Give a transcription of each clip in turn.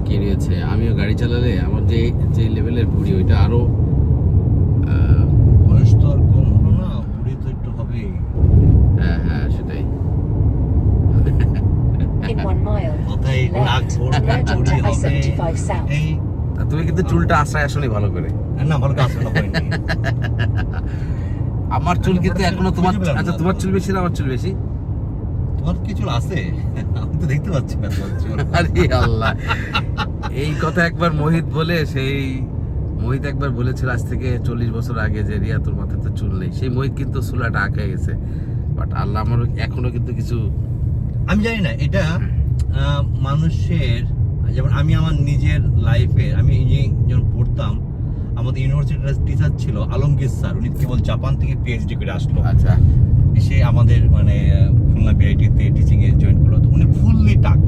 কি রয়েছে, আমিও গাড়ি চালালে আমার যে যে লেভেলের ভুঁড়ি ওইটা আরো বয়স তো আর কম হলো না, ভুঁড়ি তো একটু হবেই। হ্যাঁ হ্যাঁ সেটাই। In 1 mile, মাথায় নাক left, ভরবে, merge ভুঁড়ি onto হবে। I-75 south. এই তা তুমি কিন্তু চুলটা আশ্রয় আসলে ভালো করে। না, ভালো কাজ হয়নি। আমার চুল কিন্তু এখনো তোমার, বুঝতে পারলাম আচ্ছা না। তোমার চুল বেশি না আমার চুল বেশি? তোমার কি চুল আছে? আমি তো দেখতে পাচ্ছি না তোমার চুল। আরে আল্লাহ, এই কথা একবার মোহিত বলে, সেই মোহিত একবার বলেছিল আজ থেকে 40 বছর আগে যে রিয়া তোর মাথায় তো চুল নেই। সেই মোহিত কিন্তু চুলাটা আঁকা গেছে, বাট আল্লাহ আমার এখনো কিন্তু কিছু। আমি জানি না এটা মানুষের, যেমন আমি আমার নিজের লাইফে আমি যখন পড়তাম, আমাদের ইউনিভার্সিটির টিচার ছিল আলমগীর স্যার। উনি কেবল জাপান থেকে পিএইচডি করে আসলো, আচ্ছা সে আমাদের মানে খুলনা বিআইটিতে টিচিং এ জয়েন করলো। তো উনি ফুললি টাক।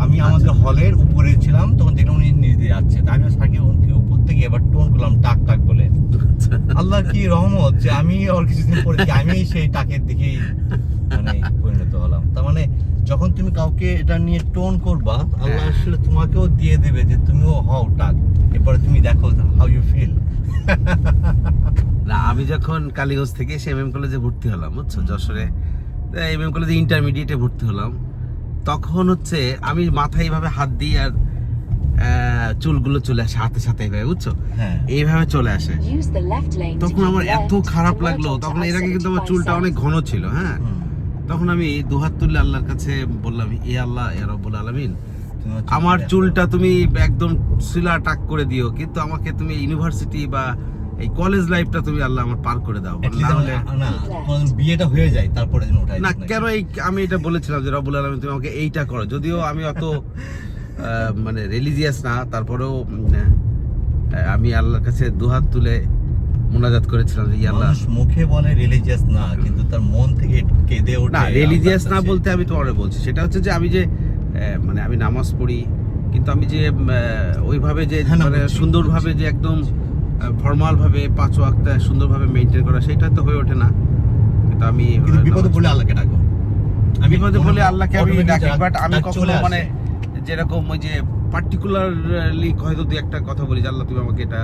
আমি আমাদের হলের উপরে ছিলাম, তখন দেখলাম উনি নিজে যাচ্ছে। তাই আমি স্যারকে উপর থেকে এবার টোন করলাম টাক টাক বলে। আল্লাহর কি রহমত যে আমি আর কিছুদিন পরে আমি সেই টাকের দিকেই মানে পরিণত হলাম। তার মানে যখন তুমি কাউকে এটা নিয়ে টোন করবা, আল্লাহ আসলে তোমাকেও দিয়ে দেবে যে তুমিও হও টাক। এরপরে তুমি দেখো হাউ ইউ ফিল। না, আমি যখন কালীগঞ্জ থেকে এসে এমএম কলেজে ভর্তি হলাম, বুঝছো, যশোরে এমএম কলেজে ইন্টারমিডিয়েটে ভর্তি হলাম, তখন হচ্ছে আমি মাথায় এইভাবে হাত দিই আর চুলগুলো চলে আসে হাতে সাথে এইভাবে, বুঝছো, হ্যাঁ, এইভাবে চলে আসে। Use the left lane to তখন আমার keep এত left খারাপ and merge লাগলো, onto তখন এর আগে কিন্তু আমার I-75 চুলটা south. অনেক ঘন ছিল। হ্যাঁ, তখন আমি দুহাত তুললে আল্লাহর কাছে বললাম, এ আল্লাহ, এ রব্বুল আলামিন, আমার চুলটা তুমি একদম সিলা টাক করে দিও, কিন্তু আমাকে তুমি ইউনিভার্সিটি বা এই কলেজ লাইফটা তুমি আল্লাহ আমার পার করে দাও। না হলে না, তোমার বিয়েটা হয়ে যায় তারপরে যেন ওঠাই না, কেন এই আমি এটা বলেছিলাম যে রব্বুল আলামিন তুমি আমাকে এইটা করো। যদিও আমি অত মানে রিলিজিয়াস না, তারপরেও আমি আল্লাহর কাছে দুহাত তুলে মুনাজাত করেছিলাম যে আল্লাহ। মানুষ মুখে বলে রিলিজিয়াস না, কিন্তু তার মন থেকে একটু কেঁদে ওঠে। না, রিলিজিয়াস না বলতে আমি তোমারে বলছি সেটা হচ্ছে যে আমি যে মানে আমি নামাজ পড়ি, কিন্তু আমি যে ওইভাবে যে হ্যাঁ, না, মানে বুঝছি, সুন্দরভাবে যে একদম ফর্মাল ভাবে 5 ওয়াক্ত সুন্দরভাবে মেইনটেইন করা, সেটা তো হয়ে ওঠে না। কিন্তু আমি কিন্তু বিপদে পড়লে আল্লাহকে ডাকো। বিপদে বলে আল্লাহকে আমি ডাকি, বাট আমি ডাক কখনো চলে আসে। মানে যেরকম ওই যে পার্টিকুলারলি হয়তো দুই একটা কথা বলি যে আল্লাহ তুমি আমাকে এটা,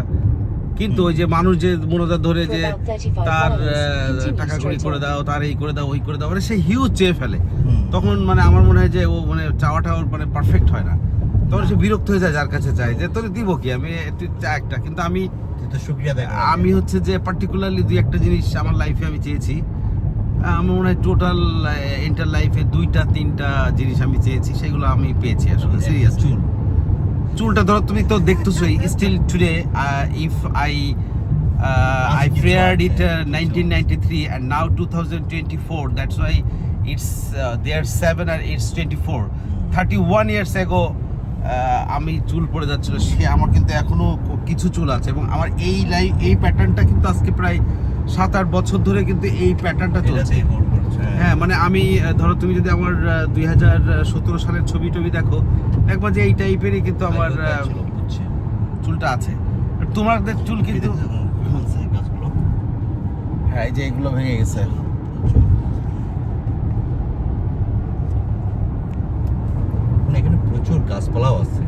কিন্তু ওই যে মানুষ যে মনোজাত ধরে যে For about 35 তার miles, continue টাকা কড়ি straight করে on. দাও, তার এই করে দাও, ওই করে দাও, মানে সে হিউজ চেয়ে ফেলে। হুম। তখন মানে আমার মনে হয় যে ও মানে চাওয়াটা ওর মানে পারফেক্ট হয় না, তখন সে বিরক্ত হয়ে যায়, যার কাছে চাই যে তোর দিব কি, আমি তুই চা একটা। কিন্তু তুই তো শুকরিয়া দেয়। আমি হচ্ছে যে পার্টিকুলারলি দুই একটা জিনিস আমার লাইফে আমি চেয়েছি। আমার মনে হয় টোটাল এন্টার লাইফে 2-3টা জিনিস আমি চেয়েছি, সেগুলো আমি পেয়েছি আসলে সিরিয়াস। চুলটা ধরো তুমি তো দেখতেছোই, still today if I flared it 1993 and now 2024, that's why it's there 7 and it's 24. 31 years ago আমি চুল পড়ে যাচ্ছিল, সে আমার কিন্তু এখনো কিছু চুল আছে, এবং আমার এই প্যাটার্নটা কিন্তু আজকে প্রায় 7-8 বছর ধরে কিন্তু এই প্যাটার্নটা চলছে। হ্যাঁ, মানে আমি ধরো তুমি যদি আমার 2017 সালের ছবি দেখো, দেখবা যে এই টাইপেরই কিন্তু আমার চুলটা আছে। আর তোমাদের চুল কিন্তু হ্যাঁ, এই যে এগুলো ভেঙে গেছে। এখানে প্রচুর গাছপালাও আছে।